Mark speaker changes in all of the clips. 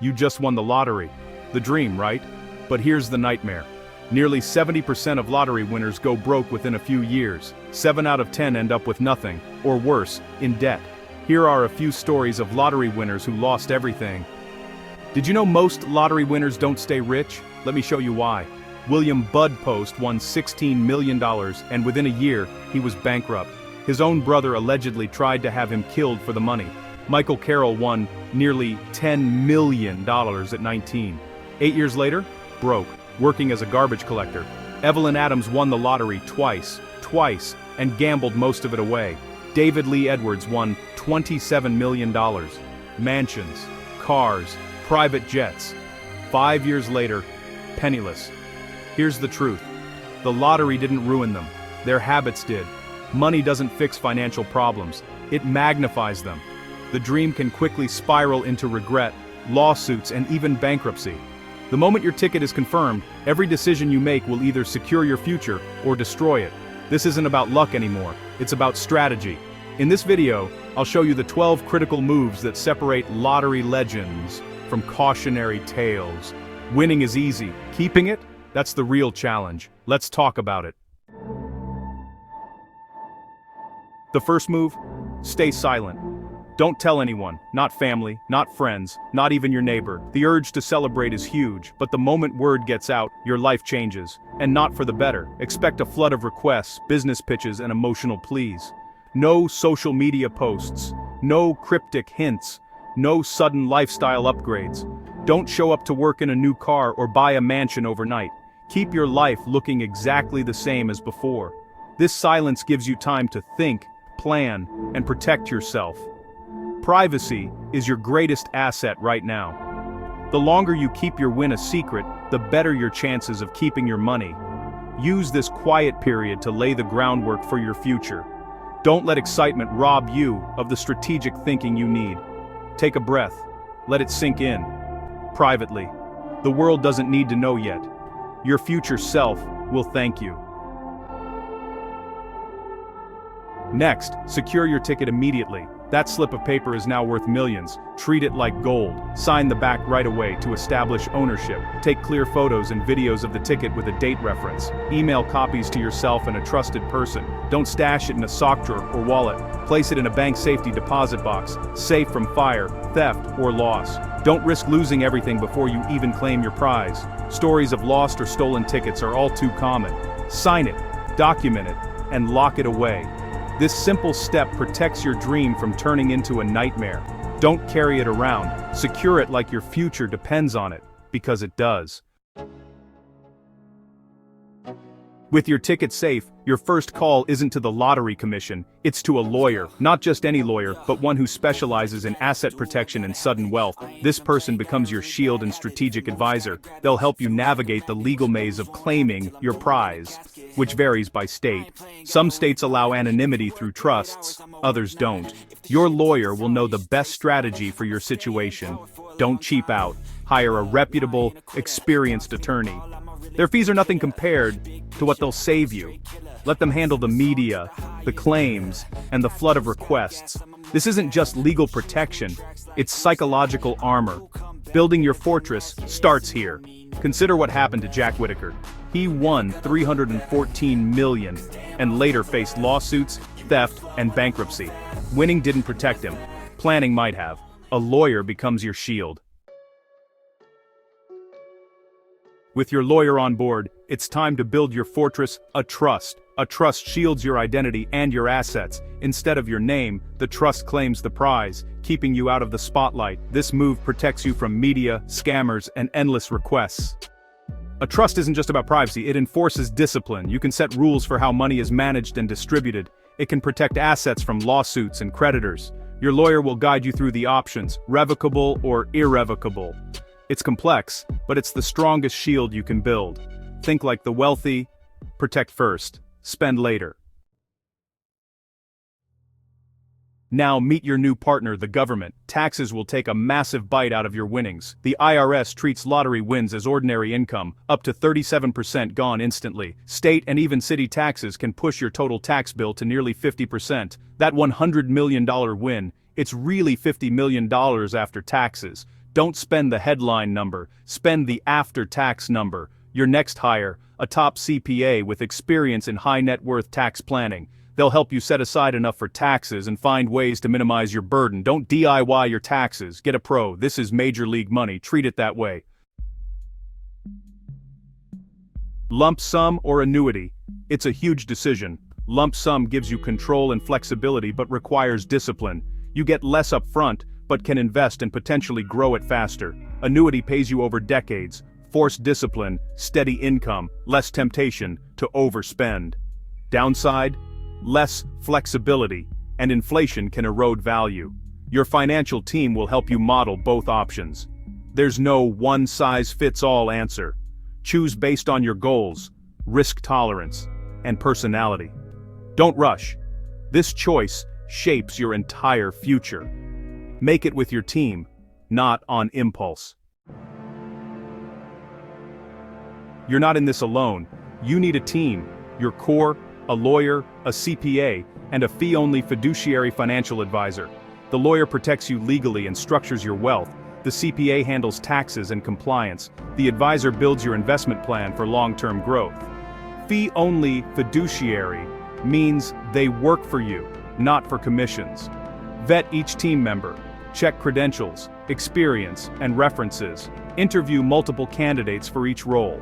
Speaker 1: You just won the lottery. The dream, right? But here's the nightmare. Nearly 70% of lottery winners go broke within a few years. 7 out of 10 end up with nothing, or worse, in debt. Here are a few stories of lottery winners who lost everything. Did you know most lottery winners don't stay rich? Let me show you why. William Bud Post won $16 million, and within a year, he was bankrupt. His own brother allegedly tried to have him killed for the money. Michael Carroll won nearly $10 million at 19. 8 years later, broke, working as a garbage collector. Evelyn Adams won the lottery twice, and gambled most of it away. David Lee Edwards won $27 million. Mansions, cars, private jets. 5 years later, penniless. Here's the truth. The lottery didn't ruin them. Their habits did. Money doesn't fix financial problems. It magnifies them. The dream can quickly spiral into regret, lawsuits, and even bankruptcy. The moment your ticket is confirmed, every decision you make will either secure your future or destroy it. This isn't about luck anymore. It's about strategy. In this video, I'll show you the 12 critical moves that separate lottery legends from cautionary tales. Winning is easy. Keeping it? That's the real challenge. Let's talk about it. The first move? Stay silent. Don't tell anyone, not family, not friends, not even your neighbor. The urge to celebrate is huge, but the moment word gets out, your life changes. And not for the better. Expect a flood of requests, business pitches, and emotional pleas. No social media posts. No cryptic hints. No sudden lifestyle upgrades. Don't show up to work in a new car or buy a mansion overnight. Keep your life looking exactly the same as before. This silence gives you time to think, plan, and protect yourself. Privacy is your greatest asset right now. The longer you keep your win a secret, the better your chances of keeping your money. Use this quiet period to lay the groundwork for your future. Don't let excitement rob you of the strategic thinking you need. Take a breath. Let it sink in. Privately. The world doesn't need to know yet. Your future self will thank you. Next, secure your ticket immediately. That slip of paper is now worth millions. Treat it like gold. Sign the back right away to establish ownership. Take clear photos and videos of the ticket with a date reference. Email copies to yourself and a trusted person. Don't stash it in a sock drawer or wallet. Place it in a bank safety deposit box, safe from fire, theft, or loss. Don't risk losing everything before you even claim your prize. Stories of lost or stolen tickets are all too common. Sign it, document it, and lock it away. This simple step protects your dream from turning into a nightmare. Don't carry it around. Secure it like your future depends on it, because it does. With your ticket safe, your first call isn't to the lottery commission, it's to a lawyer. Not just any lawyer, but one who specializes in asset protection and sudden wealth. This person becomes your shield and strategic advisor. They'll help you navigate the legal maze of claiming your prize, which varies by state. Some states allow anonymity through trusts, others don't. Your lawyer will know the best strategy for your situation. Don't cheap out. Hire a reputable, experienced attorney. Their fees are nothing compared to what they'll save you. Let them handle the media, the claims, and the flood of requests. This isn't just legal protection, it's psychological armor. Building your fortress starts here. Consider what happened to Jack Whitaker. He won $314 million and later faced lawsuits, theft, and bankruptcy. Winning didn't protect him. Planning might have. A lawyer becomes your shield. With your lawyer on board, it's time to build your fortress, a trust. A trust shields your identity and your assets. Instead of your name, the trust claims the prize, keeping you out of the spotlight. This move protects you from media, scammers, and endless requests. A trust isn't just about privacy, it enforces discipline. You can set rules for how money is managed and distributed. It can protect assets from lawsuits and creditors. Your lawyer will guide you through the options, revocable or irrevocable. It's complex, but it's the strongest shield you can build. Think like the wealthy, protect first, spend later. Now meet your new partner, the government. Taxes will take a massive bite out of your winnings. The IRS treats lottery wins as ordinary income, up to 37% gone instantly. State and even city taxes can push your total tax bill to nearly 50%. That $100 million win, it's really $50 million after taxes. Don't spend the headline number, spend the after-tax number. Your next hire, a top CPA with experience in high net worth tax planning. They'll help you set aside enough for taxes and find ways to minimize your burden. Don't DIY your taxes. Get a pro. This is major league money. Treat it that way. Lump sum or annuity? It's a huge decision. Lump sum gives you control and flexibility but requires discipline. You get less upfront, but can invest and potentially grow it faster. Annuity pays you over decades. Force discipline, steady income, less temptation to overspend. Downside? Less flexibility, and inflation can erode value. Your financial team will help you model both options. There's no one-size-fits-all answer. Choose based on your goals, risk tolerance, and personality. Don't rush. This choice shapes your entire future. Make it with your team, not on impulse. You're not in this alone. You need a team, your core, a lawyer, a CPA, and a fee-only fiduciary financial advisor. The lawyer protects you legally and structures your wealth. The CPA handles taxes and compliance. The advisor builds your investment plan for long-term growth. Fee-only fiduciary means they work for you, not for commissions. Vet each team member. Check credentials, experience, and references. Interview multiple candidates for each role.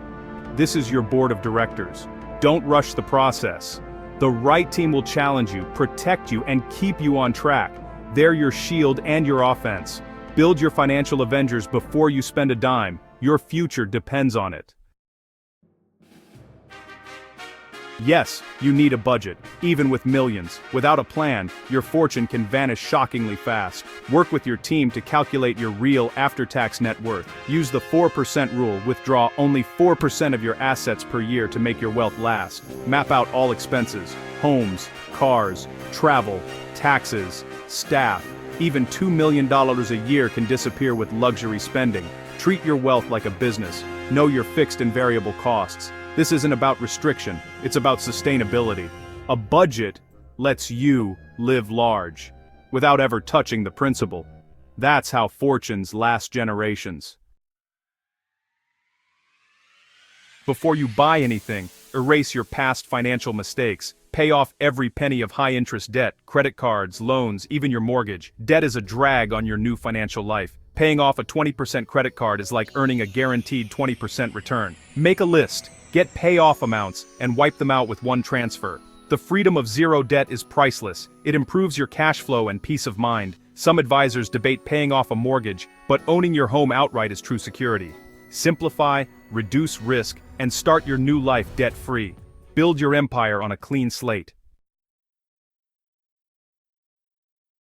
Speaker 1: This is your board of directors. Don't rush the process. The right team will challenge you, protect you, and keep you on track. They're your shield and your offense. Build your financial Avengers before you spend a dime. Your future depends on it. Yes, you need a budget. Even with millions, without a plan, your fortune can vanish shockingly fast. Work with your team to calculate your real after-tax net worth. Use the 4% rule. Withdraw only 4% of your assets per year to make your wealth last. Map out all expenses: homes, cars, travel, taxes, staff. Even $2 million a year can disappear with luxury spending. Treat your wealth like a business. Know your fixed and variable costs. This isn't about restriction, it's about sustainability. A budget lets you live large, without ever touching the principal. That's how fortunes last generations. Before you buy anything, erase your past financial mistakes. Pay off every penny of high-interest debt, credit cards, loans, even your mortgage. Debt is a drag on your new financial life. Paying off a 20% credit card is like earning a guaranteed 20% return. Make a list, get payoff amounts, and wipe them out with one transfer. The freedom of zero debt is priceless. It improves your cash flow and peace of mind. Some advisors debate paying off a mortgage, but owning your home outright is true security. Simplify, reduce risk, and start your new life debt-free. Build your empire on a clean slate.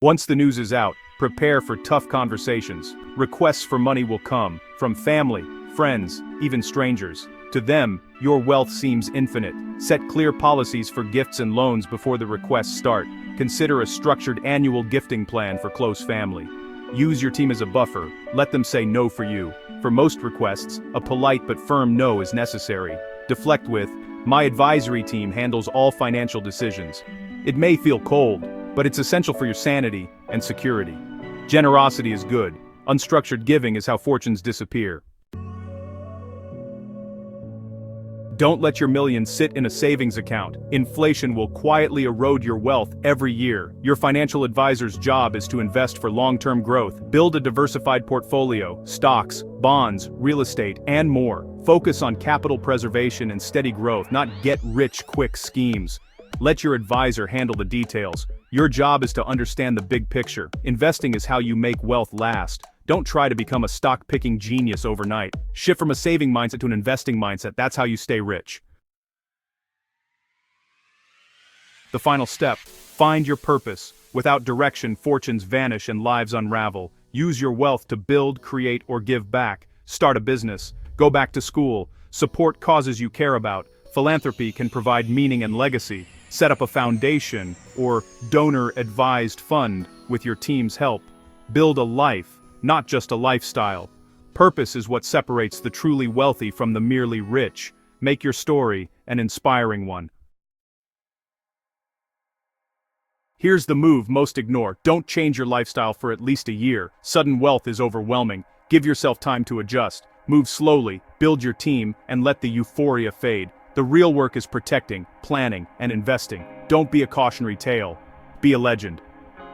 Speaker 1: Once the news is out, prepare for tough conversations. Requests for money will come, from family, friends, even strangers. To them, your wealth seems infinite. Set clear policies for gifts and loans before the requests start. Consider a structured annual gifting plan for close family. Use your team as a buffer. Let them say no for you. For most requests, a polite but firm no is necessary. Deflect with, "My advisory team handles all financial decisions." It may feel cold, but it's essential for your sanity and security. Generosity is good. Unstructured giving is how fortunes disappear. Don't let your millions sit in a savings account. Inflation will quietly erode your wealth every year. Your financial advisor's job is to invest for long-term growth. Build a diversified portfolio: stocks, bonds, real estate, and more. Focus on capital preservation and steady growth, not get-rich-quick schemes. Let your advisor handle the details. Your job is to understand the big picture. Investing is how you make wealth last. Don't try to become a stock-picking genius overnight. Shift from a saving mindset to an investing mindset. That's how you stay rich. The final step: find your purpose. Without direction, fortunes vanish and lives unravel. Use your wealth to build, create, or give back. Start a business. Go back to school. Support causes you care about. Philanthropy can provide meaning and legacy. Set up a foundation or donor-advised fund with your team's help. Build a life, not just a lifestyle. Purpose is what separates the truly wealthy from the merely rich. Make your story an inspiring one. Here's the move most ignore. Don't change your lifestyle for at least a year. Sudden wealth is overwhelming. Give yourself time to adjust. Move slowly, build your team, and let the euphoria fade. The real work is protecting, planning, and investing. Don't be a cautionary tale. Be a legend.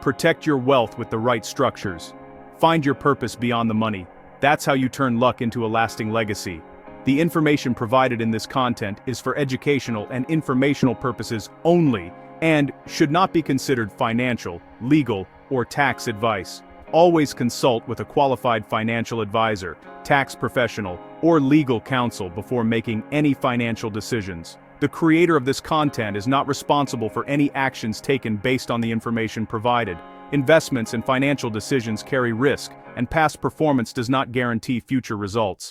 Speaker 1: Protect your wealth with the right structures. Find your purpose beyond the money. That's how you turn luck into a lasting legacy. The information provided in this content is for educational and informational purposes only, and should not be considered financial, legal, or tax advice. Always consult with a qualified financial advisor, tax professional, or legal counsel before making any financial decisions. The creator of this content is not responsible for any actions taken based on the information provided. Investments and financial decisions carry risk, and past performance does not guarantee future results.